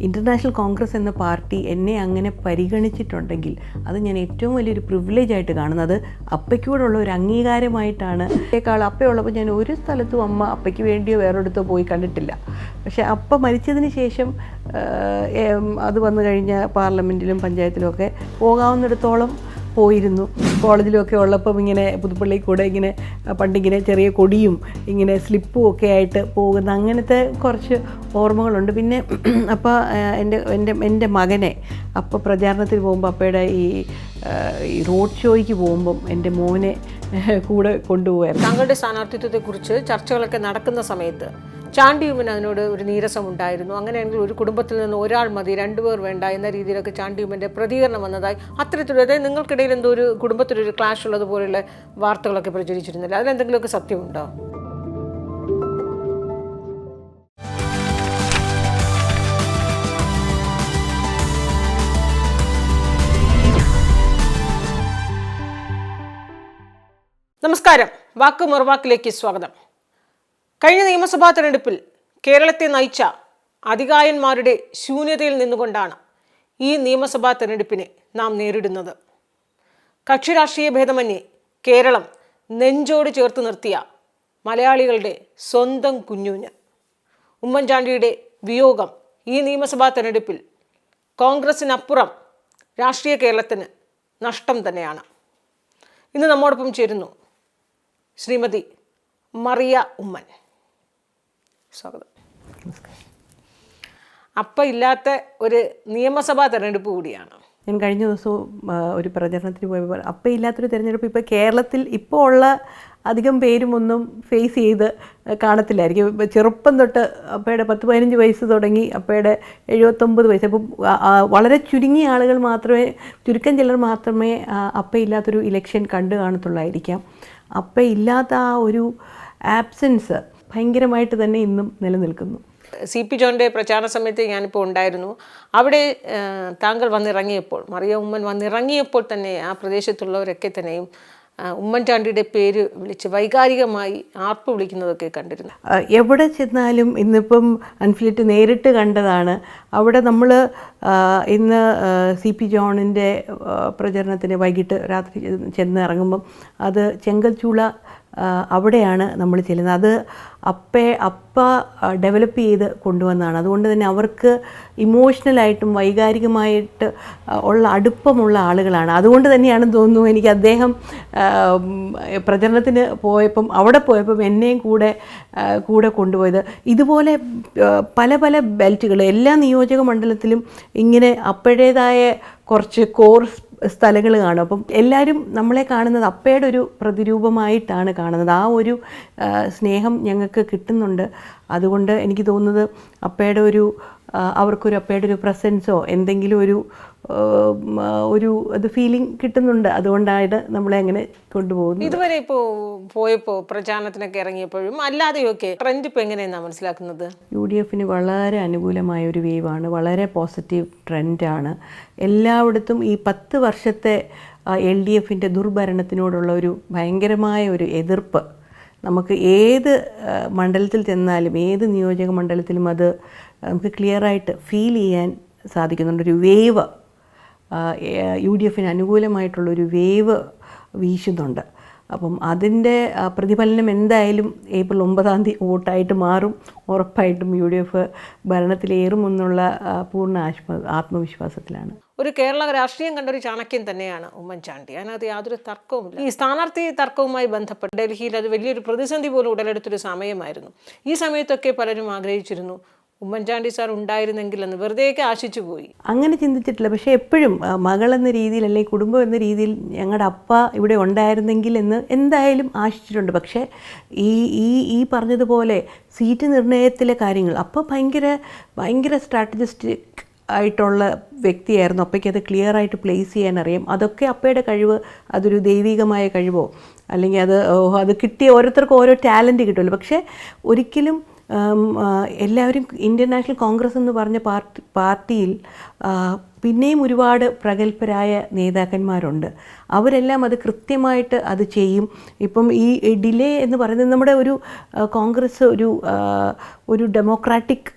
International Congress എന്ന party എന്നെ അങ്ങനെ പരിഗണിച്ചിട്ടുണ്ടെങ്കിൽ അത് ഞാൻ ഏറ്റവും വലിയൊരു പ്രിവിലേജായിട്ട് കാണുന്നത് അപ്പയ്ക്കൂടുള്ള ഒരു അംഗീകാരമായിട്ടാണ്. അപ്പയുള്ളപ്പോൾ ഞാൻ ഒരു സ്ഥലത്തും അമ്മ അപ്പയ്ക്ക് വേണ്ടിയോ വേറൊരിടത്തോ പോയി കണ്ടിട്ടില്ല. പക്ഷേ അപ്പ മരിച്ചതിന് ശേഷം അത് വന്നു കഴിഞ്ഞ പാർലമെൻറ്റിലും പഞ്ചായത്തിലും ഒക്കെ പോകാവുന്നിടത്തോളം പോയിരുന്നു. കോളേജിലൊക്കെ ഉള്ളപ്പം ഇങ്ങനെ പുതുപ്പള്ളി കൂടെ ഇങ്ങനെ പണ്ടിങ്ങനെ ചെറിയ കൊടിയും ഇങ്ങനെ സ്ലിപ്പും ഒക്കെ ആയിട്ട് പോകുന്ന അങ്ങനത്തെ കുറച്ച് ഓർമ്മകളുണ്ട്. പിന്നെ അപ്പോൾ എൻ്റെ മകനെ അപ്പോൾ പ്രചാരണത്തിന് പോകുമ്പോൾ അപ്പയുടെ ഈ റോഡ് ഷോയ്ക്ക് പോകുമ്പം എൻ്റെ മോനെ കൂടെ കൊണ്ടുപോയായിരുന്നു. താങ്കളുടെ സ്ഥാനാർത്ഥിത്വത്തെക്കുറിച്ച് ചർച്ചകളൊക്കെ നടക്കുന്ന സമയത്ത് ചാണ്ടി ഉമ്മൻ അതിനോട് ഒരു നീരസമുണ്ടായിരുന്നു. അങ്ങനെയെങ്കിൽ ഒരു കുടുംബത്തിൽ നിന്ന് ഒരാൾ മതി, രണ്ടുപേർ വേണ്ട എന്ന രീതിയിലൊക്കെ ചാണ്ടി ഉമ്മൻ്റെ പ്രതികരണം വന്നതായി അത്തരത്തിലുള്ള, അതായത് നിങ്ങൾക്കിടയിൽ എന്തോ ഒരു കുടുംബത്തിലൊരു ക്ലാഷ് ഉള്ളതുപോലെയുള്ള വാർത്തകളൊക്കെ പ്രചരിച്ചിരുന്നില്ല. അതിലെന്തെങ്കിലുമൊക്കെ സത്യമുണ്ടോ? നമസ്കാരം, വാക്ക് മറുവാക്കിലേക്ക് സ്വാഗതം. കഴിഞ്ഞ നിയമസഭാ തെരഞ്ഞെടുപ്പിൽ കേരളത്തെ നയിച്ച അധികായന്മാരുടെ ശൂന്യതയിൽ നിന്നുകൊണ്ടാണ് ഈ നിയമസഭാ തെരഞ്ഞെടുപ്പിനെ നാം നേരിടുന്നത്. കക്ഷി രാഷ്ട്രീയ ഭേദമന്യേ കേരളം നെഞ്ചോട് ചേർത്ത് നിർത്തിയ മലയാളികളുടെ സ്വന്തം കുഞ്ഞുഞ്ഞ് ഉമ്മൻചാണ്ടിയുടെ വിയോഗം ഈ നിയമസഭാ തെരഞ്ഞെടുപ്പിൽ കോൺഗ്രസിനപ്പുറം രാഷ്ട്രീയ കേരളത്തിന് നഷ്ടം തന്നെയാണ്. ഇന്ന് നമ്മോടൊപ്പം ചേരുന്നു ശ്രീമതി മറിയ ഉമ്മൻ. സ്വാഗതം. അപ്പം ഇല്ലാത്ത ഒരു നിയമസഭാ തെരഞ്ഞെടുപ്പ് കൂടിയാണ്. ഞാൻ കഴിഞ്ഞ ദിവസവും ഒരു പ്രചരണത്തിന് പോയപ്പോൾ അപ്പം ഇല്ലാത്തൊരു തിരഞ്ഞെടുപ്പ് ഇപ്പോൾ കേരളത്തിൽ ഇപ്പോൾ ഉള്ള അധികം പേരും ഒന്നും ഫേസ് ചെയ്ത് കാണത്തില്ലായിരിക്കും. ചെറുപ്പം തൊട്ട് അപ്പയുടെ 10-15 വയസ്സ് തുടങ്ങി അപ്പയുടെ 79 വയസ്സ്. അപ്പം വളരെ ചുരുങ്ങിയ ആളുകൾ മാത്രമേ, ചുരുക്കം ചിലർ മാത്രമേ അപ്പയില്ലാത്തൊരു ഇലക്ഷൻ കണ്ടു കാണത്തുള്ളായിരിക്കാം. അപ്പയില്ലാത്ത ആ ഒരു ആബ്സെൻസ് ഭയങ്കരമായിട്ട് തന്നെ ഇന്നും നിലനിൽക്കുന്നു. CP ജോണിൻ്റെ പ്രചാരണ സമയത്ത് ഞാനിപ്പോൾ ഉണ്ടായിരുന്നു. അവിടെ താങ്കൾ വന്നിറങ്ങിയപ്പോൾ, മറിയ ഉമ്മൻ വന്നിറങ്ങിയപ്പോൾ തന്നെ ആ പ്രദേശത്തുള്ളവരൊക്കെ തന്നെയും ഉമ്മൻചാണ്ടിയുടെ പേര് വിളിച്ച് വൈകാരികമായി ആർപ്പ് വിളിക്കുന്നതൊക്കെ കണ്ടിരുന്നു. എവിടെ ചെന്നാലും ഇന്നിപ്പം അൻഫിലിറ്റ് നേരിട്ട് കണ്ടതാണ്. അവിടെ നമ്മൾ ഇന്ന് CP ജോണിൻ്റെ പ്രചരണത്തിന് വൈകിട്ട് രാത്രി ചെന്ന് ഇറങ്ങുമ്പം അത് ചെങ്കൽച്ചൂള അവിടെയാണ് നമ്മൾ ചെല്ലുന്നത്. അത് അപ്പ ഡെവലപ്പ് ചെയ്ത് കൊണ്ടുവന്നതാണ്. അതുകൊണ്ട് തന്നെ അവർക്ക് ഇമോഷണലായിട്ടും വൈകാരികമായിട്ട് ഉള്ള അടുപ്പമുള്ള ആളുകളാണ്. അതുകൊണ്ട് തന്നെയാണെന്ന് തോന്നുന്നു എനിക്ക് അദ്ദേഹം പ്രചരണത്തിന് പോയപ്പം അവിടെ പോയപ്പം എന്നെയും കൂടെ കൊണ്ടുപോയത്. ഇതുപോലെ പല പല ബെൽറ്റുകൾ എല്ലാ നിയോജക മണ്ഡലത്തിലും ഇങ്ങനെ അപ്പോഴേതായ കുറച്ച് കോർ സ്ഥലങ്ങൾ കാണും. അപ്പം എല്ലാവരും നമ്മളെ കാണുന്നത് അപ്പയുടെ ഒരു പ്രതിരൂപമായിട്ടാണ് കാണുന്നത്. ആ ഒരു സ്നേഹം ഞങ്ങൾക്ക് കിട്ടുന്നുണ്ട്. അതുകൊണ്ട് എനിക്ക് തോന്നുന്നത് അപ്പയുടെ അപ്പയുടെ ഒരു പ്രസൻസോ എന്തെങ്കിലും ഒരു അത് ഫീലിംഗ് കിട്ടുന്നുണ്ട്. അതുകൊണ്ടാണ് നമ്മളെ അങ്ങനെ കൊണ്ടുപോകുന്നത്. ഇതുവരെ ഇപ്പോൾ പോയപ്പോൾ പ്രചാരണത്തിനൊക്കെ ഇറങ്ങിയപ്പോഴും അല്ലാതെയൊക്കെ ട്രെൻഡ് ഇപ്പോൾ എങ്ങനെയാണ് മനസ്സിലാക്കുന്നത്? UDF വളരെ അനുകൂലമായ ഒരു വേവാണ്, വളരെ പോസിറ്റീവ് ട്രെൻഡാണ്. എല്ലായിടത്തും ഈ 10 വർഷത്തെ LDFൻ്റെ ദുർഭരണത്തിനോടുള്ള ഒരു ഭയങ്കരമായ ഒരു എതിർപ്പ് നമുക്ക് ഏത് മണ്ഡലത്തിൽ ചെന്നാലും ഏത് നിയോജക മണ്ഡലത്തിലും അത് നമുക്ക് ക്ലിയറായിട്ട് ഫീൽ ചെയ്യാൻ സാധിക്കുന്നുണ്ട്. ഒരു വേവ് UDFന് അനുകൂലമായിട്ടുള്ളൊരു വേവ് വീശുന്നുണ്ട്. അപ്പം അതിൻ്റെ പ്രതിഫലനം എന്തായാലും ഏപ്രിൽ 9 വോട്ടായിട്ട് മാറും. ഉറപ്പായിട്ടും UDF ഭരണത്തിലേറുമെന്നുള്ള പൂർണ്ണ ആത്മവിശ്വാസത്തിലാണ്. ഒരു കേരള രാഷ്ട്രീയം കണ്ടൊരു ചാണക്യൻ തന്നെയാണ് ഉമ്മൻചാണ്ടി. അതിനകത്ത് യാതൊരു തർക്കവുമില്ല. ഈ സ്ഥാനാർത്ഥി തർക്കവുമായി ബന്ധപ്പെട്ട് ഡൽഹിയിൽ അത് വലിയൊരു പ്രതിസന്ധി പോലും ഉടലെടുത്തൊരു സമയമായിരുന്നു. ഈ സമയത്തൊക്കെ പലരും ആഗ്രഹിച്ചിരുന്നു ഉമ്മൻചാണ്ടി സാർ ഉണ്ടായിരുന്നെങ്കിൽ എന്ന്, വെറുതെയൊക്കെ ആശിച്ചു പോയി. അങ്ങനെ ചിന്തിച്ചിട്ടില്ല. പക്ഷേ എപ്പോഴും മകളെന്ന രീതിയിൽ അല്ലെങ്കിൽ കുടുംബം എന്ന രീതിയിൽ ഞങ്ങളുടെ അപ്പ ഇവിടെ ഉണ്ടായിരുന്നെങ്കിൽ എന്ന് എന്തായാലും ആശിച്ചിട്ടുണ്ട്. പക്ഷേ ഈ പറഞ്ഞതുപോലെ സീറ്റ് നിർണയത്തിലെ കാര്യങ്ങൾ അപ്പോൾ ഭയങ്കര സ്ട്രാറ്റജിസ്റ്റിക് ആയിട്ടുള്ള വ്യക്തിയായിരുന്നു. അപ്പയ്ക്ക് അത് ക്ലിയറായിട്ട് പ്ലേസ് ചെയ്യാൻ അറിയാം. അതൊക്കെ അപ്പയുടെ കഴിവ്, അതൊരു ദൈവികമായ കഴിവോ അല്ലെങ്കിൽ അത് കിട്ടിയ ഓരോരുത്തർക്കും ഓരോ ടാലൻറ്റ് കിട്ടുമല്ലോ. പക്ഷേ ഒരിക്കലും എല്ലാവരും ഇന്ത്യൻ നാഷണൽ കോൺഗ്രസ് എന്ന് പറഞ്ഞ പാർട്ടിയിൽ പിന്നെയും ഒരുപാട് പ്രഗത്ഭരായ നേതാക്കന്മാരുണ്ട്. അവരെല്ലാം അത് കൃത്യമായിട്ട് അത് ചെയ്യും. ഇപ്പം ഈ ഡിലേ എന്ന് പറയുന്നത് നമ്മുടെ ഒരു കോൺഗ്രസ് ഒരു ഡെമോക്രാറ്റിക്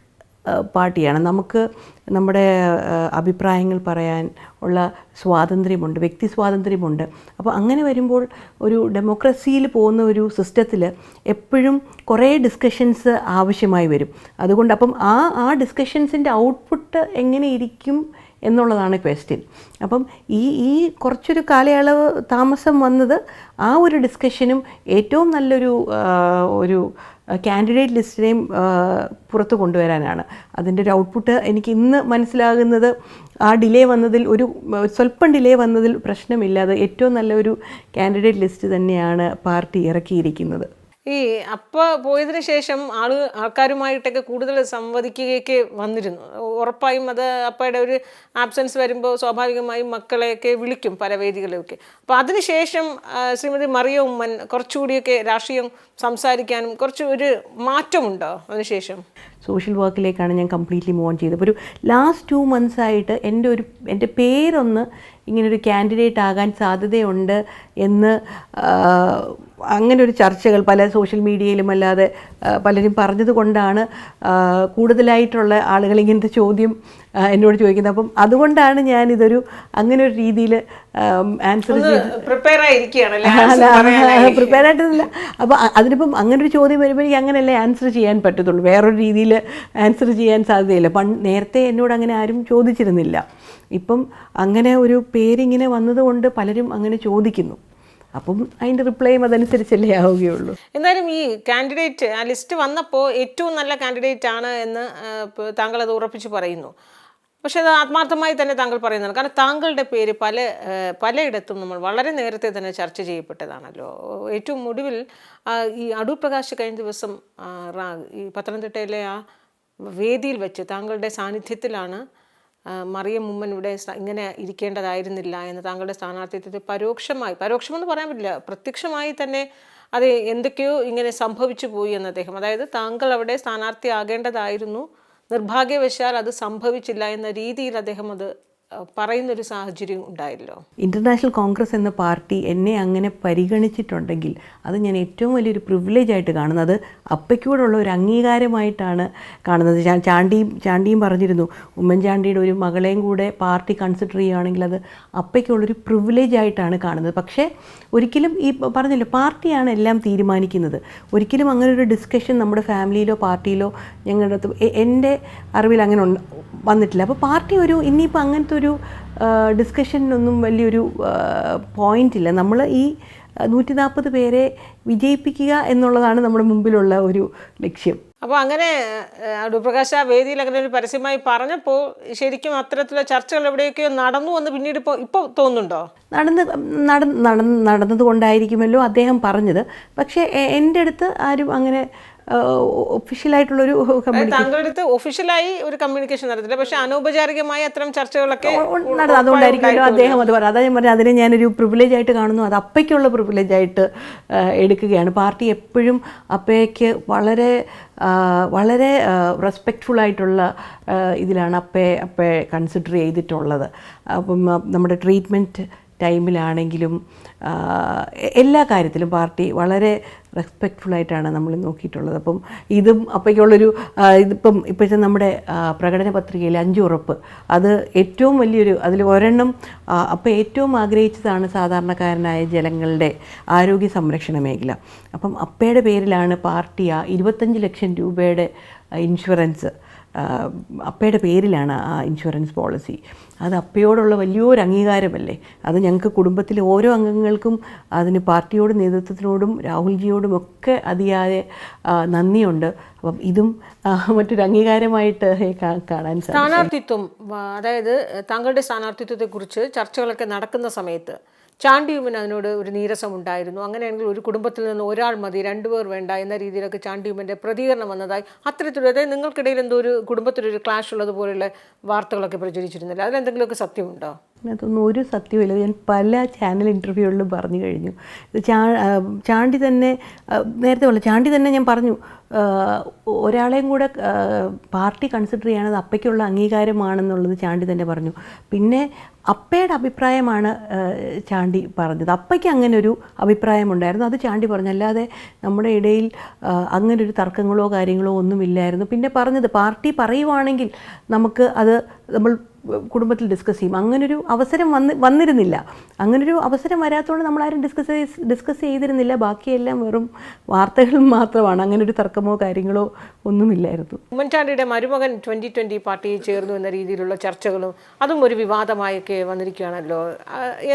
പാർട്ടിയാണ്. നമുക്ക് നമ്മുടെ അഭിപ്രായങ്ങൾ പറയാൻ ഉള്ള സ്വാതന്ത്ര്യമുണ്ട്, വ്യക്തി സ്വാതന്ത്ര്യമുണ്ട്. അപ്പോൾ അങ്ങനെ വരുമ്പോൾ ഒരു ഡെമോക്രസിയിൽ പോകുന്ന ഒരു സിസ്റ്റത്തിൽ എപ്പോഴും കുറേ ഡിസ്കഷൻസ് ആവശ്യമായി വരും. അതുകൊണ്ട് അപ്പം ആ ഡിസ്കഷൻസിൻ്റെ ഔട്ട്പുട്ട് എങ്ങനെ ഇരിക്കും എന്നുള്ളതാണ് ക്വസ്റ്റ്യൻ. അപ്പം ഈ കുറച്ചൊരു കാലയളവ് താമസം വന്നത് ആ ഒരു ഡിസ്കഷനും ഏറ്റവും നല്ലൊരു ഒരു കാൻഡിഡേറ്റ് ലിസ്റ്റിനെയും പുറത്ത് കൊണ്ടുവരാനാണ്. അതിൻ്റെ ഒരു ഔട്ട്പുട്ട് എനിക്ക് ഇന്ന് മനസ്സിലാകുന്നത് ആ ഡിലേ വന്നതിൽ സ്വല്പം ഡിലേ വന്നതിൽ പ്രശ്നമില്ലാതെ ഏറ്റവും നല്ലൊരു കാൻഡിഡേറ്റ് ലിസ്റ്റ് തന്നെയാണ് പാർട്ടി ഇറക്കിയിരിക്കുന്നത്. ഈ അപ്പ പോയതിനു ശേഷം ആൾക്കാരുമായിട്ടൊക്കെ കൂടുതൽ സംവദിക്കുകയൊക്കെ വന്നിരുന്നു. ഉറപ്പായും അത് അപ്പയുടെ ഒരു ആബ്സെൻസ് വരുമ്പോൾ സ്വാഭാവികമായും മക്കളെയൊക്കെ വിളിക്കും പല വേദികളിലൊക്കെ. അപ്പോൾ അതിനുശേഷം ശ്രീമതി മറിയ ഉമ്മൻ കുറച്ചുകൂടിയൊക്കെ രാഷ്ട്രീയം സംസാരിക്കാനും ഒരു മാറ്റമുണ്ടോ അതിനുശേഷം? സോഷ്യൽ വർക്കിലേക്കാണ് ഞാൻ കംപ്ലീറ്റ്ലി മൂവ് ഓൺ ചെയ്തത്. അപ്പോൾ ഒരു ലാസ്റ്റ് 2 months ആയിട്ട് എൻ്റെ പേരൊന്ന് ഇങ്ങനൊരു കാൻഡിഡേറ്റ് ആകാൻ സാധ്യതയുണ്ട് എന്ന് അങ്ങനെ ഒരു ചർച്ചകൾ പല സോഷ്യൽ മീഡിയയിലും അല്ലാതെ പലരും പറഞ്ഞത് കൊണ്ടാണ് കൂടുതലായിട്ടുള്ള ആളുകൾ ഇങ്ങനത്തെ ചോദ്യം എന്നോട് ചോദിക്കുന്നത്. അപ്പം അതുകൊണ്ടാണ് ഞാനിതൊരു അങ്ങനെ ഒരു രീതിയിൽ ആൻസർ പ്രിപ്പയർ ആയിരിക്കുകയാണല്ലേ. പ്രിപ്പയർ ആയിട്ടില്ല. അപ്പോൾ അതിനിപ്പം അങ്ങനൊരു ചോദ്യം വരുമ്പോൾ എനിക്ക് അങ്ങനെയല്ലേ ആൻസർ ചെയ്യാൻ പറ്റത്തുള്ളൂ, വേറൊരു രീതിയിൽ ആൻസർ ചെയ്യാൻ സാധ്യതയില്ല. നേരത്തെ എന്നോട് അങ്ങനെ ആരും ചോദിച്ചിരുന്നില്ല. ഇപ്പം അങ്ങനെ ഒരു പേരിങ്ങനെ വന്നതുകൊണ്ട് പലരും അങ്ങനെ ചോദിക്കുന്നു. അപ്പം അതിൻ്റെ റിപ്ലൈയും അതനുസരിച്ചല്ലേ ആവുകയുള്ളൂ. എന്നാലും ഈ കാൻഡിഡേറ്റ് ആ ലിസ്റ്റ് വന്നപ്പോൾ ഏറ്റവും നല്ല കാൻഡിഡേറ്റ് ആണ് എന്ന് താങ്കൾ അത് ഉറപ്പിച്ച് പറയുന്നു. പക്ഷേ അത് ആത്മാർത്ഥമായി തന്നെ താങ്കൾ പറയുന്നതാണ്. കാരണം താങ്കളുടെ പേര് പലയിടത്തും നമ്മൾ വളരെ നേരത്തെ തന്നെ ചർച്ച ചെയ്യപ്പെട്ടതാണല്ലോ. ഏറ്റവും ഒടുവിൽ ഈ അടൂർ പ്രകാശ് കഴിഞ്ഞ ദിവസം ഈ പത്തനംതിട്ടയിലെ ആ വേദിയിൽ വെച്ച് താങ്കളുടെ സാന്നിധ്യത്തിലാണ് മറിയം ഉമ്മൻ ഇവിടെ ഇങ്ങനെ ഇരിക്കേണ്ടതായിരുന്നില്ല എന്ന് താങ്കളുടെ സ്ഥാനാർത്ഥിത്വത്തെ പരോക്ഷമെന്ന് പറയാൻ പറ്റില്ല, പ്രത്യക്ഷമായി തന്നെ അത് എന്തൊക്കെയോ ഇങ്ങനെ സംഭവിച്ചു പോയി എന്ന് അദ്ദേഹം, അതായത് താങ്കൾ അവിടെ സ്ഥാനാർത്ഥി ആകേണ്ടതായിരുന്നു, നിർഭാഗ്യവശാൽ അത് സംഭവിച്ചില്ല എന്ന രീതിയിൽ അദ്ദേഹം അത് പറയുന്നൊരു സാഹചര്യം ഉണ്ടായല്ലോ. ഇൻ്റർനാഷണൽ കോൺഗ്രസ് എന്ന പാർട്ടി എന്നെ അങ്ങനെ പരിഗണിച്ചിട്ടുണ്ടെങ്കിൽ അത് ഞാൻ ഏറ്റവും വലിയൊരു പ്രിവിലേജ് ആയിട്ട് കാണുന്നത്. അപ്പയ്ക്കൂടുള്ള ഒരു അംഗീകാരമായിട്ടാണ് കാണുന്നത്. ചാണ്ടിയും പറഞ്ഞിരുന്നു, ഉമ്മൻചാണ്ടിയുടെ ഒരു മകളെയും കൂടെ പാർട്ടി കൺസിഡർ ചെയ്യുകയാണെങ്കിൽ അത് അപ്പയ്ക്കുള്ളൊരു പ്രിവിലേജ് ആയിട്ടാണ് കാണുന്നത്. പക്ഷേ ഒരിക്കലും ഈ പറഞ്ഞല്ലോ, പാർട്ടിയാണ് എല്ലാം തീരുമാനിക്കുന്നത്. ഒരിക്കലും അങ്ങനെ ഒരു ഡിസ്കഷൻ നമ്മുടെ ഫാമിലിയിലോ പാർട്ടിയിലോ ഞങ്ങളുടെ അടുത്ത് എൻ്റെ അറിവിൽ അങ്ങനെ വന്നിട്ടില്ല. അപ്പോൾ പാർട്ടി ഇനിയിപ്പോൾ അങ്ങനത്തെ ഒരു ഡിസ്കഷനൊന്നും വലിയൊരു പോയിൻ്റില്ല. നമ്മൾ ഈ 140 പേരെ വിജയിപ്പിക്കുക എന്നുള്ളതാണ് നമ്മുടെ മുമ്പിലുള്ള ഒരു ലക്ഷ്യം. അപ്പോൾ അങ്ങനെ അടൂർ പ്രകാശ് ആ വേദിയിൽ അങ്ങനെ ഒരു പരസ്യമായി പറഞ്ഞപ്പോൾ ശരിക്കും അത്തരത്തിലുള്ള ചർച്ചകൾ എവിടെയൊക്കെയോ നടന്നു എന്ന് പിന്നീട് ഇപ്പോൾ തോന്നുന്നുണ്ടോ? നടന്നതുകൊണ്ടായിരിക്കുമല്ലോ അദ്ദേഹം പറഞ്ഞത്. പക്ഷേ എൻ്റെ അടുത്ത് ആരും അങ്ങനെ ഒഫീഷ്യലായിട്ടുള്ളൊരു താങ്കളുടെ അടുത്ത് ഒഫീഷ്യലായി ഒരു കമ്മ്യൂണിക്കേഷൻ നടത്തില്ല, പക്ഷേ അനൗപചാരികമായി അത്തരം ചർച്ചകളൊക്കെ അതുകൊണ്ടായിരിക്കുമല്ലോ അദ്ദേഹം അത് പറഞ്ഞു. അതാ ഞാൻ പറഞ്ഞത്, അതിനെ ഞാനൊരു പ്രിവിലേജ് ആയിട്ട് കാണുന്നു. അത് അപ്പയ്ക്കുള്ള പ്രിവിലേജ് ആയിട്ട് എടുക്കുകയാണ്. പാർട്ടി എപ്പോഴും അപ്പയ്ക്ക് വളരെ വളരെ റെസ്പെക്റ്റ്ഫുള്ളായിട്ടുള്ള ഇതിലാണ് അപ്പയെ കൺസിഡർ ചെയ്തിട്ടുള്ളത്. അപ്പം നമ്മുടെ ട്രീറ്റ്മെൻറ്റ് ടൈമിലാണെങ്കിലും എല്ലാ കാര്യത്തിലും പാർട്ടി വളരെ റെസ്പെക്റ്റ്ഫുള്ളായിട്ടാണ് നമ്മൾ നോക്കിയിട്ടുള്ളത്. അപ്പം ഇതും അപ്പോഴേക്കുള്ളൊരു ഇപ്പോഴത്തെ നമ്മുടെ പ്രകടന പത്രികയിൽ 5 ഉറപ്പ്, അത് ഏറ്റവും വലിയൊരു അതിൽ ഒരെണ്ണം അപ്പോൾ ഏറ്റവും ആഗ്രഹിച്ചതാണ് സാധാരണക്കാരനായ ജനങ്ങളുടെ ആരോഗ്യ സംരക്ഷണ മേഖല. അപ്പം അപ്പയുടെ പേരിലാണ് പാർട്ടി 25 ലക്ഷം രൂപയുടെ ഇൻഷുറൻസ്, അപ്പയുടെ പേരിലാണ് ആ ഇൻഷുറൻസ് പോളിസി. അത് അപ്പയോടുള്ള വലിയൊരു അംഗീകാരമല്ലേ. അത് ഞങ്ങൾക്ക് കുടുംബത്തിലെ ഓരോ അംഗങ്ങൾക്കും അതിന് പാർട്ടിയോടും നേതൃത്വത്തിനോടും രാഹുൽജിയോടും ഒക്കെ അതിയായ നന്ദിയുണ്ട്. അപ്പം ഇതും മറ്റൊരു അംഗീകാരമായിട്ട് കാണാൻ സാധിക്കും. സ്ഥാനാർത്ഥിത്വം, അതായത് താങ്കളുടെ സ്ഥാനാർത്ഥിത്വത്തെക്കുറിച്ച് ചർച്ചകളൊക്കെ നടക്കുന്ന സമയത്ത് ചാണ്ടിയുമ്മൻ അതിനോട് ഒരു നീരസം ഉണ്ടായിരുന്നു. അങ്ങനെയാണെങ്കിൽ ഒരു കുടുംബത്തിൽ നിന്ന് ഒരാൾ മതി, 2 പേർ വേണ്ട എന്ന രീതിയിലൊക്കെ ചാണ്ടിയുമ്മൻ്റെ പ്രതികരണം വന്നതായി അത്തരത്തിലുള്ള, അതായത് നിങ്ങൾക്കിടയിൽ എന്തോ ഒരു കുടുംബത്തിലൊരു ക്ലാഷ് ഉള്ളതുപോലെയുള്ള വാർത്തകളൊക്കെ പ്രചരിച്ചിരുന്നില്ല. അതിലെന്തെങ്കിലുമൊക്കെ സത്യമുണ്ടോ? അതിനകത്തൊന്നും ഒരു സത്യമില്ല. ഞാൻ പല ചാനൽ ഇൻ്റർവ്യൂകളിലും പറഞ്ഞു കഴിഞ്ഞു. ഇത് ചാണ്ടി തന്നെ നേരത്തെ ഉള്ള ചാണ്ടി തന്നെ ഞാൻ പറഞ്ഞു, ഒരാളെയും കൂടെ പാർട്ടി കൺസിഡർ ചെയ്യണത് അപ്പയ്ക്കുള്ള അംഗീകാരമാണെന്നുള്ളത് ചാണ്ടി തന്നെ പറഞ്ഞു. പിന്നെ അപ്പയുടെ അഭിപ്രായമാണ് ചാണ്ടി പറഞ്ഞത്. അപ്പയ്ക്ക് അങ്ങനൊരു അഭിപ്രായമുണ്ടായിരുന്നു, അത് ചാണ്ടി പറഞ്ഞു. അല്ലാതെ നമ്മുടെ ഇടയിൽ അങ്ങനൊരു തർക്കങ്ങളോ കാര്യങ്ങളോ ഒന്നുമില്ലായിരുന്നു. പിന്നെ പറഞ്ഞത് പാർട്ടി പറയുവാണെങ്കിൽ നമുക്ക് അത് നമ്മൾ കുടുംബത്തിൽ ഡിസ്കസ് ചെയ്യും. അങ്ങനൊരു അവസരം വന്നിരുന്നില്ല. അങ്ങനൊരു അവസരം വരാത്തതുകൊണ്ട് നമ്മളാരും ഡിസ്കസ് ചെയ്തിരുന്നില്ല. ബാക്കിയെല്ലാം വെറും വാർത്തകൾ മാത്രമാണ്. അങ്ങനൊരു തർക്കമോ കാര്യങ്ങളോ ഒന്നുമില്ലായിരുന്നു. ഉമ്മൻചാണ്ടിയുടെ മരുമകൻ 2020 പാർട്ടിയിൽ ചേർന്നു എന്ന രീതിയിലുള്ള ചർച്ചകളും അതും ഒരു വിവാദമായൊക്കെ വന്നിരിക്കുകയാണല്ലോ.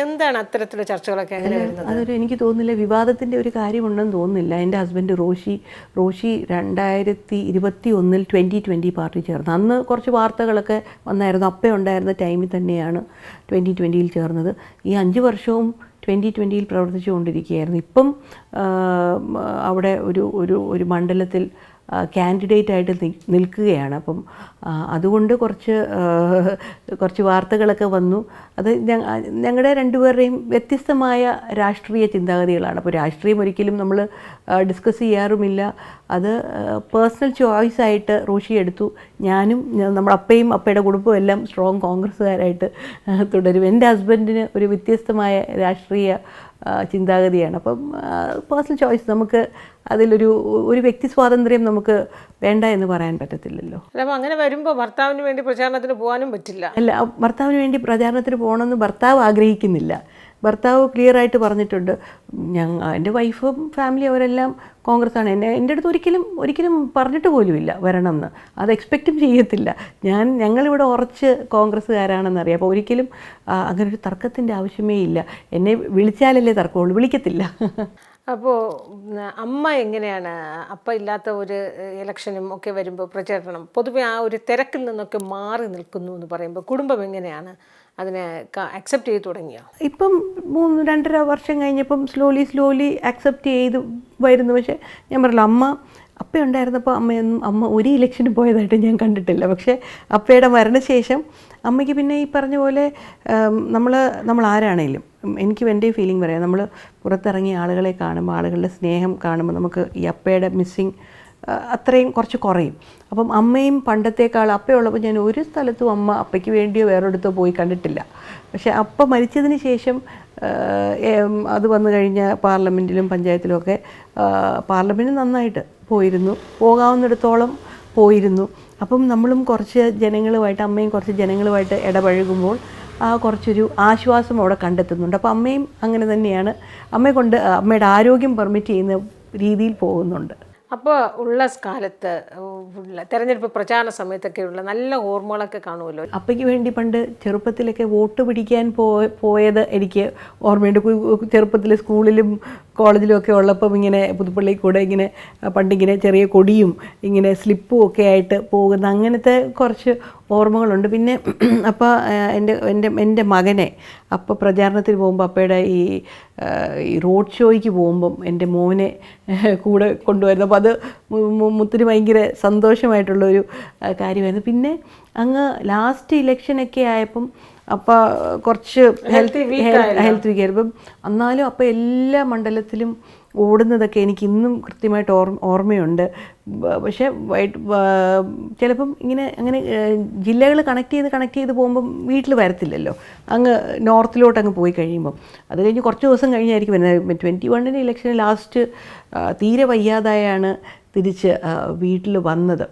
എന്താണ് അത്തരത്തിലുള്ള ചർച്ചകളൊക്കെ എങ്ങനെ വരുന്നത്? അതൊരു എനിക്ക് തോന്നുന്നില്ല വിവാദത്തിൻ്റെ ഒരു കാര്യമുണ്ടെന്ന് തോന്നുന്നില്ല. എൻ്റെ ഹസ്ബൻഡ് റോഷി 2021 2020 പാർട്ടി ചേർന്നു. അന്ന് കുറച്ച് വാർത്തകളൊക്കെ വന്നായിരുന്നു. അപ്പ ഉണ്ടായിരുന്ന ടൈമിൽ തന്നെയാണ് 2020 ചേർന്നത്. ഈ 5 വർഷവും 2020 പ്രവർത്തിച്ചു കൊണ്ടിരിക്കുകയായിരുന്നു. ഇപ്പം അവിടെ ഒരു മണ്ഡലത്തിൽ കാൻഡിഡേറ്റായിട്ട് നിൽക്കുകയാണ്. അപ്പം അതുകൊണ്ട് കുറച്ച് വാർത്തകളൊക്കെ വന്നു. അത് ഞങ്ങളുടെ രണ്ടുപേരുടെയും വ്യത്യസ്തമായ രാഷ്ട്രീയ ചിന്താഗതികളാണ്. അപ്പോൾ രാഷ്ട്രീയം ഒരിക്കലും നമ്മൾ ഡിസ്കസ് ചെയ്യാറുമില്ല. അത് പേഴ്സണൽ ചോയ്സായിട്ട് റോഷി എടുത്തു. ഞാനും നമ്മുടെ അപ്പയുടെ കുടുംബവും എല്ലാം സ്ട്രോങ് കോൺഗ്രസ്സുകാരായിട്ട് തുടരും. എൻ്റെ ഹസ്ബൻഡിന് ഒരു വ്യത്യസ്തമായ രാഷ്ട്രീയ ചിന്താഗതിയാണ്. അപ്പം പേഴ്സണൽ ചോയ്സ്, നമുക്ക് അതിലൊരു വ്യക്തി സ്വാതന്ത്ര്യം നമുക്ക് വേണ്ട എന്ന് പറയാൻ പറ്റത്തില്ലല്ലോ. അപ്പോൾ അങ്ങനെ വരുമ്പോൾ ഭർത്താവിന് വേണ്ടി പ്രചാരണത്തിന് പോകാനും പറ്റില്ല. അല്ല, ഭർത്താവിന് വേണ്ടി പ്രചാരണത്തിന് പോകണമെന്ന് ഭർത്താവ് ആഗ്രഹിക്കുന്നില്ല. ഭർത്താവ് ക്ലിയറായിട്ട് പറഞ്ഞിട്ടുണ്ട്, എൻ്റെ വൈഫും ഫാമിലി അവരെല്ലാം കോൺഗ്രസ്സാണ്. എൻ്റെ അടുത്ത് ഒരിക്കലും പറഞ്ഞിട്ട് പോലുമില്ല വരണമെന്ന്. അത് എക്സ്പെക്റ്റും ചെയ്യത്തില്ല. ഞങ്ങളിവിടെ ഉറച്ച് കോൺഗ്രസ്സുകാരാണെന്നറിയാം. അപ്പോൾ ഒരിക്കലും അങ്ങനൊരു തർക്കത്തിൻ്റെ ആവശ്യമേ ഇല്ല. എന്നെ വിളിച്ചാലല്ലേ തർക്കമുള്ളൂ, വിളിക്കത്തില്ല. അപ്പോൾ അമ്മ എങ്ങനെയാണ് അപ്പ ഇല്ലാത്ത ഒരു ഇലക്ഷനും ഒക്കെ വരുമ്പോൾ പ്രചാരണം പൊതുവെ ആ ഒരു തിരക്കിൽ നിന്നൊക്കെ മാറി നിൽക്കുന്നു എന്ന് പറയുമ്പോൾ കുടുംബം എങ്ങനെയാണ് അതിനെ അക്സെപ്റ്റ് ചെയ്ത് തുടങ്ങിയോ? ഇപ്പം 2.5 വർഷം കഴിഞ്ഞപ്പം സ്ലോലി അക്സെപ്റ്റ് ചെയ്ത് വരുന്നു. പക്ഷേ ഞാൻ പറഞ്ഞില്ല, അപ്പ ഉണ്ടായിരുന്നപ്പോൾ അമ്മ ഒരു ഇലക്ഷന് പോയതായിട്ട് ഞാൻ കണ്ടിട്ടില്ല. പക്ഷേ അപ്പയുടെ മരണശേഷം അമ്മയ്ക്ക് പിന്നെ ഈ പറഞ്ഞ പോലെ നമ്മൾ ആരാണേലും, എനിക്ക് എൻ്റെ ഫീലിംഗ് പറയാം, നമ്മൾ പുറത്തിറങ്ങിയ ആളുകളെ കാണുമ്പോൾ, ആളുകളുടെ സ്നേഹം കാണുമ്പോൾ നമുക്ക് ഈ അപ്പയുടെ മിസ്സിങ് അത്രയും കുറച്ച് കുറയും. അപ്പം അമ്മയും പണ്ടത്തേക്കാൾ അപ്പയുള്ളപ്പോൾ ഞാൻ ഒരു സ്ഥലത്തും അപ്പയ്ക്ക് വേണ്ടിയോ വേറൊരിടത്തോ പോയി കണ്ടിട്ടില്ല. പക്ഷേ അപ്പ മരിച്ചതിന് ശേഷം അത് വന്നു കഴിഞ്ഞ പാർലമെൻറ്റിലും പഞ്ചായത്തിലും ഒക്കെ പാർലമെൻറ്റിൽ നന്നായിട്ട് പോകാവുന്നിടത്തോളം പോയിരുന്നു. അപ്പം നമ്മളും കുറച്ച് ജനങ്ങളുമായിട്ട്, അമ്മയും കുറച്ച് ജനങ്ങളുമായിട്ട് ഇടപഴകുമ്പോൾ കുറച്ചൊരു ആശ്വാസം അവിടെ കണ്ടെത്തുന്നുണ്ട്. അപ്പോൾ അമ്മയും അങ്ങനെ തന്നെയാണ്. അമ്മയുടെ ആരോഗ്യം പെർമിറ്റ് ചെയ്യുന്ന രീതിയിൽ പോകുന്നുണ്ട്. അപ്പോൾ ഉള്ള കാലത്ത് തെരഞ്ഞെടുപ്പ് പ്രചാരണ സമയത്തൊക്കെയുള്ള നല്ല ഓർമ്മകളൊക്കെ കാണുമല്ലോ. അപ്പയ്ക്ക് വേണ്ടി പണ്ട് ചെറുപ്പത്തിലൊക്കെ വോട്ട് പിടിക്കാൻ പോയത് എനിക്ക് ഓർമ്മയുണ്ട്. ചെറുപ്പത്തിൽ സ്കൂളിലും കോളേജിലും ഒക്കെ ഉള്ളപ്പം ഇങ്ങനെ പുതുപ്പള്ളി കൂടെ ഇങ്ങനെ പണ്ടിങ്ങനെ ചെറിയ കൊടിയും ഇങ്ങനെ സ്ലിപ്പും ഒക്കെ ആയിട്ട് പോകുന്ന അങ്ങനത്തെ കുറച്ച് ഓർമ്മകളുണ്ട്. പിന്നെ അപ്പോൾ എൻ്റെ മകനെ അപ്പോൾ പ്രചാരണത്തിന് പോകുമ്പോൾ അപ്പയുടെ ഈ റോഡ് ഷോയ്ക്ക് പോകുമ്പം എൻ്റെ മോനെ കൂടെ കൊണ്ടുവരുന്നു. അപ്പോൾ അത് മുത്തിന് ഭയങ്കര സന്തോഷമായിട്ടുള്ളൊരു കാര്യമായിരുന്നു. പിന്നെ അങ്ങ് ലാസ്റ്റ് ഇലക്ഷനൊക്കെ ആയപ്പം അപ്പോൾ കുറച്ച് ഹെൽത്ത് വീക്കായിരുന്നു. എന്നാലും അപ്പോൾ എല്ലാ മണ്ഡലത്തിലും ഓടുന്നതൊക്കെ എനിക്ക് ഇന്നും കൃത്യമായിട്ട് ഓർമ്മയുണ്ട്. പക്ഷേ ചിലപ്പം അങ്ങനെ ജില്ലകൾ കണക്ട് ചെയ്ത് പോകുമ്പം വീട്ടിൽ വരത്തില്ലല്ലോ, അങ്ങ് നോർത്തിലോട്ട് അങ്ങ് പോയി കഴിയുമ്പം. അത് കഴിഞ്ഞ് കുറച്ച് ദിവസം കഴിഞ്ഞായിരിക്കും വരുന്നത്. 2021 ഇലക്ഷന് ലാസ്റ്റ് തീരെ വയ്യാതായാണ് തിരിച്ച് വീട്ടിൽ വന്നത്.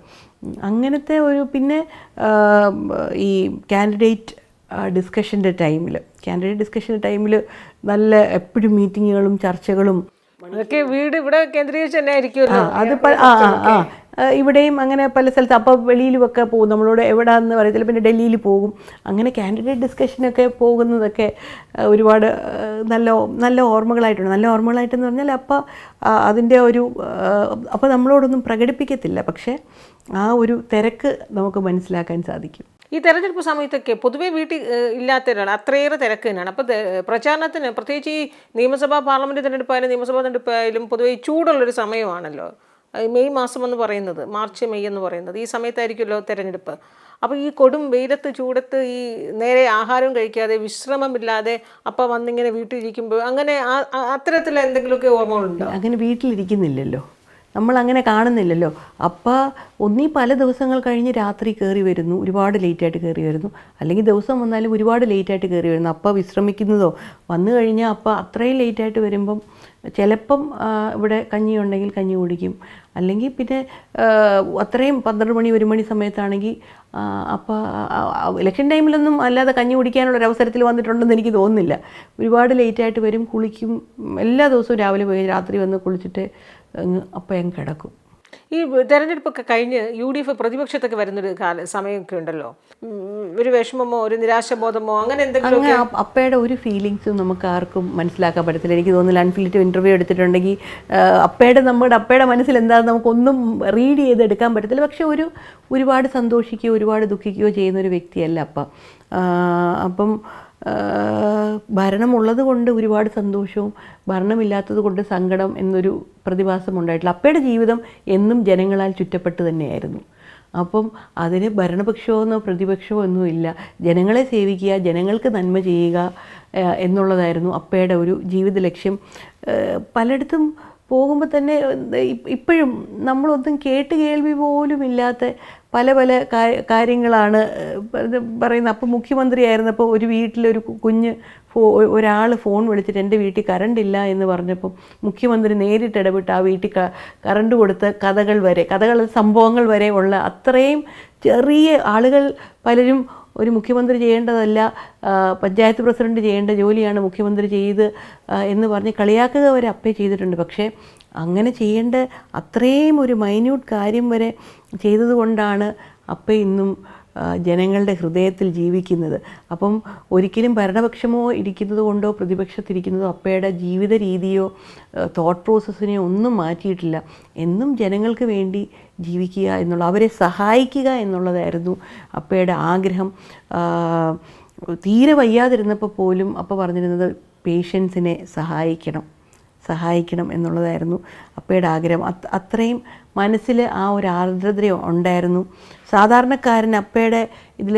അങ്ങനത്തെ പിന്നെ ഈ കാൻഡിഡേറ്റ് ഡിസ്കഷൻ്റെ ടൈമിൽ നല്ല എപ്പോഴും മീറ്റിങ്ങുകളും ചർച്ചകളും അതൊക്കെ വീട് ഇവിടെ കേന്ദ്രീകരിച്ച് തന്നെ ആയിരിക്കുമല്ലോ. അത് ഇവിടെയും അങ്ങനെ പല സ്ഥലത്ത് അപ്പോൾ വെളിയിലുമൊക്കെ പോകും. നമ്മളോട് എവിടെയാണെന്ന് പറയത്തില്ല. പിന്നെ ഡൽഹിയിൽ പോകും. അങ്ങനെ കാൻഡിഡേറ്റ് ഡിസ്കഷനൊക്കെ പോകുന്നതൊക്കെ ഒരുപാട് നല്ല ഓർമ്മകളായിട്ടുണ്ട്. നല്ല ഓർമ്മകളായിട്ടെന്ന് പറഞ്ഞാൽ അതിൻ്റെ അപ്പോൾ നമ്മളോടൊന്നും പ്രകടിപ്പിക്കത്തില്ല. പക്ഷേ ആ ഒരു തിരക്ക് നമുക്ക് മനസ്സിലാക്കാൻ സാധിക്കും. ഈ തെരഞ്ഞെടുപ്പ് സമയത്തൊക്കെ പൊതുവെ വീട്ടിൽ ഇല്ലാത്തവരാണ്, അത്രയേറെ തിരക്ക് തന്നെയാണ്. അപ്പോൾ പ്രചാരണത്തിന് പ്രത്യേകിച്ച് ഈ നിയമസഭാ പാർലമെൻറ്റ് തിരഞ്ഞെടുപ്പായാലും നിയമസഭാ തിരഞ്ഞെടുപ്പായാലും പൊതുവെ ചൂടുള്ളൊരു സമയമാണല്ലോ. മെയ് മാസം എന്ന് പറയുന്നത്, മാർച്ച് മെയ് എന്ന് പറയുന്നത് ഈ സമയത്തായിരിക്കുമല്ലോ തിരഞ്ഞെടുപ്പ്. അപ്പോൾ ഈ കൊടും വെയിലത്ത് ചൂടത്ത് ഈ നേരെ ആഹാരം കഴിക്കാതെ വിശ്രമമില്ലാതെ അപ്പ വന്നിങ്ങനെ വീട്ടിലിരിക്കുമ്പോൾ അങ്ങനെ അത്തരത്തിൽ എന്തെങ്കിലുമൊക്കെ ഓർമ്മകളുണ്ടോ? അങ്ങനെ വീട്ടിലിരിക്കുന്നില്ലല്ലോ, നമ്മളങ്ങനെ കാണുന്നില്ലല്ലോ. അപ്പം ഒന്നീ പല ദിവസങ്ങൾ കഴിഞ്ഞ് രാത്രി കയറി വരുന്നു, ഒരുപാട് ലേറ്റായിട്ട് കയറി വരുന്നു, അല്ലെങ്കിൽ ദിവസം വന്നാലും ഒരുപാട് ലേറ്റായിട്ട് കയറി വരുന്നു. അപ്പം വിശ്രമിക്കുന്നതോ വന്നു കഴിഞ്ഞാൽ അപ്പം അത്രയും ലേറ്റായിട്ട് വരുമ്പം ചിലപ്പം ഇവിടെ കഞ്ഞി ഉണ്ടെങ്കിൽ കഞ്ഞി കുടിക്കും, അല്ലെങ്കിൽ പിന്നെ അത്രയും 12 മണി 1 മണി സമയത്താണെങ്കിൽ അപ്പോൾ ഇലക്ഷൻ ടൈമിലൊന്നും അല്ലാതെ കഞ്ഞി കുടിക്കാനുള്ളൊരു അവസരത്തിൽ വന്നിട്ടുണ്ടെന്ന് എനിക്ക് തോന്നുന്നില്ല. ഒരുപാട് ലേറ്റായിട്ട് വരും, കുളിക്കും, എല്ലാ ദിവസവും രാവിലെ പോയി രാത്രി വന്ന് കുളിച്ചിട്ട് അപ്പം കിടക്കും. ഈ തെരഞ്ഞെടുപ്പൊക്കെ കഴിഞ്ഞ് UDF പ്രതിപക്ഷത്തൊക്കെ വരുന്നൊരു സമയമൊക്കെ ഉണ്ടല്ലോ, ഒരു വിഷമമോ ഒരു നിരാശബോധമോ അങ്ങനെ എന്തെങ്കിലും? അങ്ങനെ അപ്പയുടെ ഒരു ഫീലിങ്സും നമുക്ക് ആർക്കും മനസ്സിലാക്കാൻ പറ്റത്തില്ല. എനിക്ക് തോന്നുന്നില്ല അൺഫിൽറ്റഡ് ഇൻ്റർവ്യൂ എടുത്തിട്ടുണ്ടെങ്കിൽ അപ്പയുടെ മനസ്സിൽ എന്താണെന്ന് നമുക്കൊന്നും റീഡ് ചെയ്തെടുക്കാൻ പറ്റത്തില്ല. പക്ഷെ ഒരുപാട് സന്തോഷിക്കുകയോ ഒരുപാട് ദുഃഖിക്കുകയോ ചെയ്യുന്നൊരു വ്യക്തിയല്ല അപ്പം ഭരണമുള്ളത് കൊണ്ട് ഒരുപാട് സന്തോഷവും ഭരണമില്ലാത്തത് കൊണ്ട് സങ്കടം എന്നൊരു പ്രതിഭാസം ഉണ്ടായിട്ടില്ല. അപ്പയുടെ ജീവിതം എന്നും ജനങ്ങളാൽ ചുറ്റപ്പെട്ട് തന്നെയായിരുന്നു. അപ്പം അതിന് ഭരണപക്ഷമോ പ്രതിപക്ഷമോ ഒന്നുമില്ല, ജനങ്ങളെ സേവിക്കുക, ജനങ്ങൾക്ക് നന്മ ചെയ്യുക എന്നുള്ളതായിരുന്നു അപ്പയുടെ ഒരു ജീവിത ലക്ഷ്യം. പലയിടത്തും പോകുമ്പോൾ തന്നെ ഇപ്പോഴും നമ്മളൊന്നും കേൾവി പോലും ഇല്ലാത്ത പല കാര്യങ്ങളാണ് പറയുന്നത്. അപ്പോൾ മുഖ്യമന്ത്രിയായിരുന്നപ്പോൾ ഒരു വീട്ടിലൊരു കുഞ്ഞ് ഒരാൾ ഫോൺ വിളിച്ചിട്ട് എൻ്റെ വീട്ടിൽ കറണ്ട് ഇല്ല എന്ന് പറഞ്ഞപ്പോൾ മുഖ്യമന്ത്രി നേരിട്ട് ഇടപെട്ട് ആ വീട്ടിൽ കറണ്ട് കൊടുത്ത കഥകൾ സംഭവങ്ങൾ വരെ ഉള്ള അത്രയും ചെറിയ ആളുകൾ പലരും ഒരു മുഖ്യമന്ത്രി ചെയ്യേണ്ടതല്ല, പഞ്ചായത്ത് പ്രസിഡന്റ് ചെയ്യേണ്ട ജോലിയാണ് മുഖ്യമന്ത്രി ചെയ്ത് എന്ന് പറഞ്ഞ് കളിയാക്കുക വരെ അപ്പേ ചെയ്തിട്ടുണ്ട്. പക്ഷേ അങ്ങനെ ചെയ്യേണ്ട അത്രയും ഒരു മൈന്യൂട്ട് കാര്യം വരെ ചെയ്തതുകൊണ്ടാണ് അപ്പ ഇന്നും ജനങ്ങളുടെ ഹൃദയത്തിൽ ജീവിക്കുന്നത്. അപ്പം ഒരിക്കലും ഭരണപക്ഷമോ ഇരിക്കുന്നത് കൊണ്ടോ പ്രതിപക്ഷത്തിരിക്കുന്നതോ അപ്പയുടെ ജീവിത രീതിയോ തോട്ട് പ്രോസസ്സിനെയോ ഒന്നും മാറ്റിയിട്ടില്ല. എന്നും ജനങ്ങൾക്ക് വേണ്ടി ജീവിക്കുക എന്നുള്ള, അവരെ സഹായിക്കുക എന്നുള്ളതായിരുന്നു അപ്പയുടെ ആഗ്രഹം. തീരെ വയ്യാതിരുന്നപ്പോൾ പോലും അപ്പ പറഞ്ഞിരുന്നത് പേഷ്യൻസിനെ സഹായിക്കണം എന്നുള്ളതായിരുന്നു അപ്പയുടെ ആഗ്രഹം. അത്രയും മനസ്സിൽ ആ ഒരു ആർദ്രത ഉണ്ടായിരുന്നു. സാധാരണക്കാരൻ അപ്പയുടെ ഇതിൽ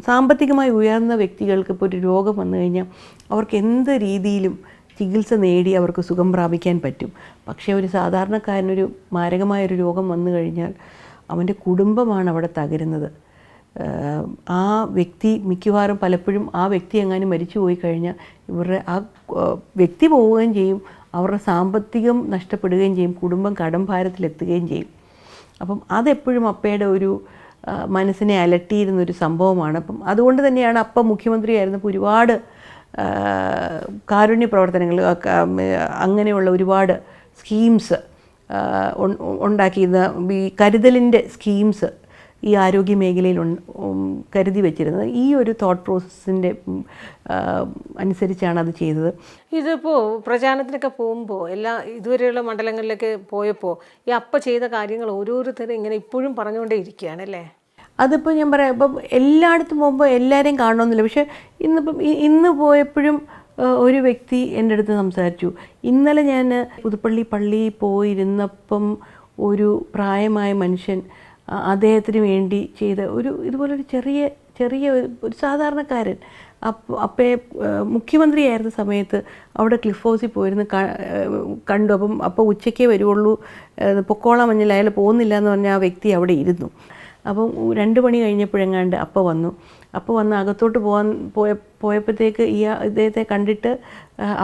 സാമ്പത്തികമായി ഉയർന്ന വ്യക്തികൾക്ക് ഇപ്പോൾ ഒരു രോഗം വന്നു കഴിഞ്ഞാൽ അവർക്ക് എന്ത് രീതിയിലും ചികിത്സ നേടി അവർക്ക് സുഖം പ്രാപിക്കാൻ പറ്റും. പക്ഷേ ഒരു സാധാരണക്കാരനൊരു മാരകമായൊരു രോഗം വന്നു കഴിഞ്ഞാൽ അവൻ്റെ കുടുംബമാണ് അവിടെ തകരുന്നത്. ആ വ്യക്തി മിക്കവാറും പലപ്പോഴും ആ വ്യക്തി എങ്ങാനും മരിച്ചു പോയി കഴിഞ്ഞാൽ ഇവരുടെ ആ വ്യക്തി പോവുകയും ചെയ്യും, അവരുടെ സാമ്പത്തികം നഷ്ടപ്പെടുകയും ചെയ്യും, കുടുംബം കടം ഭാരത്തിലെത്തുകയും ചെയ്യും. അപ്പം അതെപ്പോഴും അപ്പയുടെ ഒരു മനസ്സിനെ അലട്ടിയിരുന്നൊരു സംഭവമാണ്. അപ്പം അതുകൊണ്ട് തന്നെയാണ് അപ്പ മുഖ്യമന്ത്രിയായിരുന്നപ്പോൾ ഒരുപാട് കാരുണ്യ പ്രവർത്തനങ്ങൾ, അങ്ങനെയുള്ള ഒരുപാട് സ്കീംസ് ഉണ്ടാക്കിയിരുന്ന ഈ കരുതലിൻ്റെ സ്കീംസ് ഈ ആരോഗ്യ മേഖലയിൽ കരുതി വച്ചിരുന്നത്. ഈ ഒരു തോട്ട് പ്രോസസ്സിൻ്റെ അനുസരിച്ചാണ് അത് ചെയ്തത്. ഇതിപ്പോൾ പ്രചാരണത്തിനൊക്കെ പോകുമ്പോൾ ഇതുവരെയുള്ള മണ്ഡലങ്ങളിലൊക്കെ പോയപ്പോൾ ഈ അപ്പ ചെയ്ത കാര്യങ്ങൾ ഓരോരുത്തരും ഇങ്ങനെ ഇപ്പോഴും പറഞ്ഞുകൊണ്ടേ ഇരിക്കുകയാണ് അല്ലേ? അതിപ്പോൾ ഞാൻ പറയാം, ഇപ്പം എല്ലായിടത്തും പോകുമ്പോൾ എല്ലാവരെയും കാണണമെന്നില്ല. പക്ഷേ ഇന്ന് പോയപ്പോഴും ഒരു വ്യക്തി എൻ്റെ അടുത്ത് സംസാരിച്ചു. ഇന്നലെ ഞാൻ പുതുപ്പള്ളി പള്ളിയിൽ പോയിരുന്നപ്പം ഒരു പ്രായമായ മനുഷ്യൻ അദ്ദേഹത്തിന് വേണ്ടി ചെയ്ത ഇതുപോലൊരു ചെറിയ ഒരു സാധാരണക്കാരൻ അപ്പയെ മുഖ്യമന്ത്രിയായിരുന്ന സമയത്ത് അവിടെ ക്ലിഫ് ഹൗസിൽ പോയിരുന്ന് കണ്ടു. അപ്പം ഉച്ചയ്ക്കേ വരുള്ളൂ, പൊക്കോളാൻ മഞ്ഞിൽ അയാൾ പോകുന്നില്ല എന്ന് പറഞ്ഞാൽ ആ വ്യക്തി അവിടെ ഇരുന്നു. അപ്പം 2 മണി കഴിഞ്ഞപ്പോഴെങ്ങാണ്ട് അപ്പ വന്ന് അകത്തോട്ട് പോയപ്പോഴത്തേക്ക് ഇദ്ദേഹത്തെ കണ്ടിട്ട്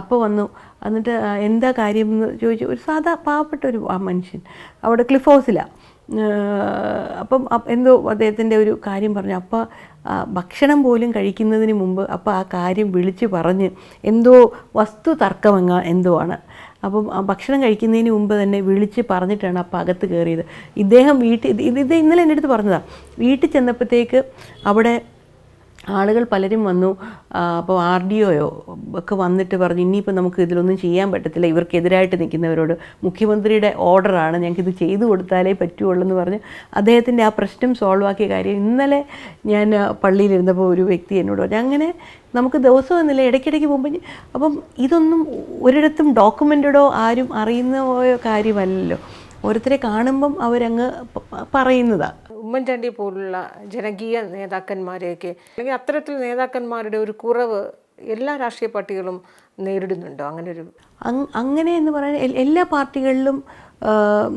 അപ്പ വന്നു. എന്നിട്ട് എന്താ കാര്യം എന്ന് ചോദിച്ചു. ഒരു പാവപ്പെട്ട ഒരു മനുഷ്യൻ അവിടെ ക്ലിഫ് ഹൗസിലാണ്. അപ്പം എന്തോ അദ്ദേഹത്തിൻ്റെ ഒരു കാര്യം പറഞ്ഞു. അപ്പം ഭക്ഷണം പോലും കഴിക്കുന്നതിന് മുമ്പ് അപ്പം ആ കാര്യം വിളിച്ച് പറഞ്ഞ് എന്തോ വസ്തു തർക്കമെങ്ങ എന്തോ ആണ്. അപ്പം ആ ഭക്ഷണം കഴിക്കുന്നതിന് മുമ്പ് തന്നെ വിളിച്ച് പറഞ്ഞിട്ടാണ് അപ്പം അകത്ത് കയറിയത്. ഇദ്ദേഹം ഇത് ഇന്നലെ എൻ്റെ അടുത്ത് പറഞ്ഞതാണ്. വീട്ടിൽ ചെന്നപ്പോഴത്തേക്ക് അവിടെ ആളുകൾ പലരും വന്നു. അപ്പോൾ RDO ഒക്കെ വന്നിട്ട് പറഞ്ഞു ഇനിയിപ്പോൾ നമുക്ക് ഇതിലൊന്നും ചെയ്യാൻ പറ്റത്തില്ല, ഇവർക്കെതിരായിട്ട് നിൽക്കുന്നവരോട് മുഖ്യമന്ത്രിയുടെ ഓർഡറാണ്, ഞങ്ങൾക്കിത് ചെയ്തു കൊടുത്താലേ പറ്റുള്ളൂ എന്ന് പറഞ്ഞ് അദ്ദേഹത്തിൻ്റെ ആ പ്രശ്നം സോൾവ് ആക്കിയ കാര്യം ഇന്നലെ ഞാൻ പള്ളിയിലിരുന്നപ്പോൾ ഒരു വ്യക്തി എന്നോട് പറഞ്ഞു. അങ്ങനെ നമുക്ക് ദിവസം എന്നില്ല, ഇടയ്ക്കിടയ്ക്ക് പോകുമ്പോൾ അപ്പം ഇതൊന്നും ഒരിടത്തും ഡോക്യുമെൻറ്റഡോ ആരും അറിയുന്ന കാര്യമല്ലല്ലോ. ഓരോരുത്തരെ കാണുമ്പം അവരങ്ങ് പറയുന്നതാണ്. ഉമ്മൻചാണ്ടി പോലുള്ള ജനകീയ നേതാക്കന്മാരെയൊക്കെ അല്ലെങ്കിൽ അത്തരത്തിൽ നേതാക്കന്മാരുടെ ഒരു കുറവ് എല്ലാ രാഷ്ട്രീയ പാർട്ടികളും നേരിടുന്നുണ്ടോ? അങ്ങനെ ഒരു അങ്ങനെ എന്ന് പറയാൻ എല്ലാ പാർട്ടികളിലും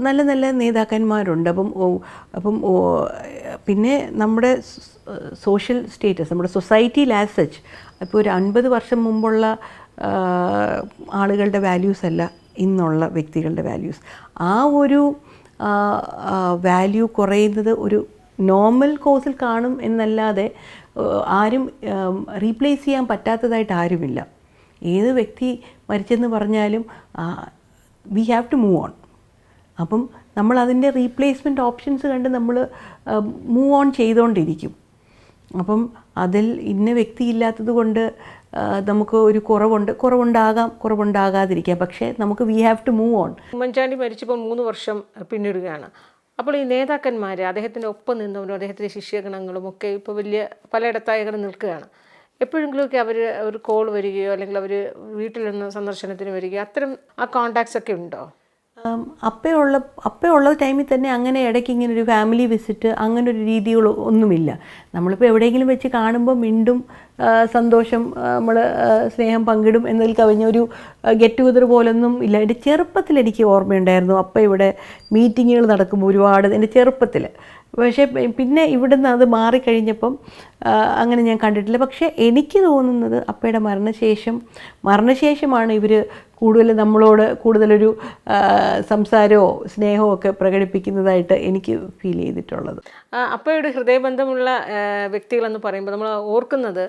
നല്ല നല്ല നേതാക്കന്മാരുണ്ട്. അപ്പം പിന്നെ നമ്മുടെ സോഷ്യൽ സ്റ്റേറ്റസ്, നമ്മുടെ സൊസൈറ്റിയിൽ ആസ് സച്ച് ഇപ്പോൾ ഒരു 50 വർഷം മുമ്പുള്ള ആളുകളുടെ വാല്യൂസ് അല്ല ഇന്നുള്ള വ്യക്തികളുടെ വാല്യൂസ്. ആ ഒരു വാല്യൂ കുറയുന്നത് ഒരു നോർമൽ കോഴ്സിൽ കാണും എന്നല്ലാതെ ആരും റീപ്ലേസ് ചെയ്യാൻ പറ്റാത്തതായിട്ട് ആരുമില്ല. ഏത് വ്യക്തി മരിച്ചെന്ന് പറഞ്ഞാലും we have to move on. അപ്പം നമ്മൾ അതിൻ്റെ റീപ്ലേസ്മെൻറ്റ് ഓപ്ഷൻസ് കണ്ട് നമ്മൾ മൂവ് ഓൺ ചെയ്തുകൊണ്ടിരിക്കും. അപ്പം അതിൽ ഇന്ന വ്യക്തി ഇല്ലാത്തത് കൊണ്ട് നമുക്ക് ഒരു കുറവുണ്ടാകാതിരിക്കാം. പക്ഷേ നമുക്ക് we have to move on. Oommen Chandy മരിച്ചപ്പോൾ 3 വർഷം പിന്നിടുകയാണ്. അപ്പോൾ ഈ നേതാക്കന്മാർ, അദ്ദേഹത്തിൻ്റെ ഒപ്പം നിന്നവരും അദ്ദേഹത്തിൻ്റെ ശിഷ്യഗണങ്ങളും ഒക്കെ ഇപ്പോൾ വലിയ പലയിടത്തായി അങ്ങനെ നിൽക്കുകയാണ്. എപ്പോഴെങ്കിലുമൊക്കെ അവർ ഒരു കോൾ വരികയോ അല്ലെങ്കിൽ അവർ വീട്ടിൽ നിന്ന് സന്ദർശനത്തിന് വരികയോ അത്തരം ആ കോണ്ടാക്ട്സ് ഒക്കെ ഉണ്ടോ? അപ്പയുള്ള ടൈമിൽ തന്നെ അങ്ങനെ ഇടയ്ക്ക് ഇങ്ങനെ ഒരു ഫാമിലി വിസിറ്റ് അങ്ങനെ ഒരു രീതികൾ ഒന്നുമില്ല. നമ്മളിപ്പോൾ എവിടെയെങ്കിലും വെച്ച് കാണുമ്പോൾ വീണ്ടും സന്തോഷം, നമ്മൾ സ്നേഹം പങ്കിടും എന്നതിൽ കവിഞ്ഞൊരു ഗെറ്റ് ടുഗദർ പോലൊന്നും ഇല്ല. എൻ്റെ ചെറുപ്പത്തിൽ എനിക്ക് ഓർമ്മയുണ്ടായിരുന്നു അപ്പം ഇവിടെ മീറ്റിങ്ങുകൾ നടക്കുമ്പോൾ ഒരുപാട്, എൻ്റെ ചെറുപ്പത്തിൽ. പക്ഷേ പിന്നെ ഇവിടുന്ന് അത് മാറിക്കഴിഞ്ഞപ്പം അങ്ങനെ ഞാൻ കണ്ടിട്ടില്ല. പക്ഷേ എനിക്ക് തോന്നുന്നത് അപ്പയുടെ മരണശേഷമാണ് ഇവർ നമ്മളോട് കൂടുതലൊരു സംസാരമോ സ്നേഹമോ ഒക്കെ പ്രകടിപ്പിക്കുന്നതായിട്ട് എനിക്ക് ഫീൽ ചെയ്തിട്ടുള്ളത്. അപ്പയുടെ ഹൃദയബന്ധമുള്ള വ്യക്തികളെന്ന് പറയുമ്പോൾ നമ്മൾ ഓർക്കുന്നത്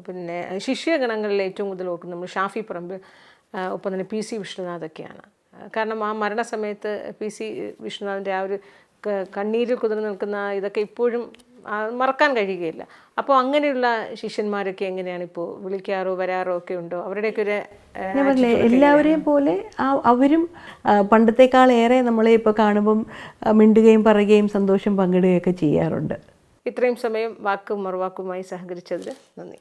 പിന്നെ ശിഷ്യഗണങ്ങളിൽ ഏറ്റവും കൂടുതൽ ഓർക്കുന്നത് നമ്മൾ ഷാഫി പറമ്പിൽ, ഒപ്പം തന്നെ PC വിഷ്ണുനാഥൊക്കെയാണ്. കാരണം ആ മരണസമയത്ത് PC വിഷ്ണുനാഥിൻ്റെ ആ ഒരു കണ്ണീരിൽ കുതിർന്ന് നിൽക്കുന്ന ഇതൊക്കെ ഇപ്പോഴും മറക്കാൻ കഴിയുകയില്ല. അപ്പോൾ അങ്ങനെയുള്ള ശിഷ്യന്മാരൊക്കെ എങ്ങനെയാണ് ഇപ്പോൾ വിളിക്കാറോ വരാറോ ഒക്കെ ഉണ്ടോ? അവരുടെയൊക്കെ ഒരു എല്ലാവരെയും പോലെ അവരും പണ്ടത്തെക്കാളേറെ നമ്മളെ ഇപ്പോൾ കാണുമ്പം മിണ്ടുകയും പറയുകയും സന്തോഷം പങ്കിടുകയൊക്കെ ചെയ്യാറുണ്ട്. ഇത്രയും സമയം വാക്കും മറുവാക്കുമായി സഹകരിച്ചതിൽ നന്ദി.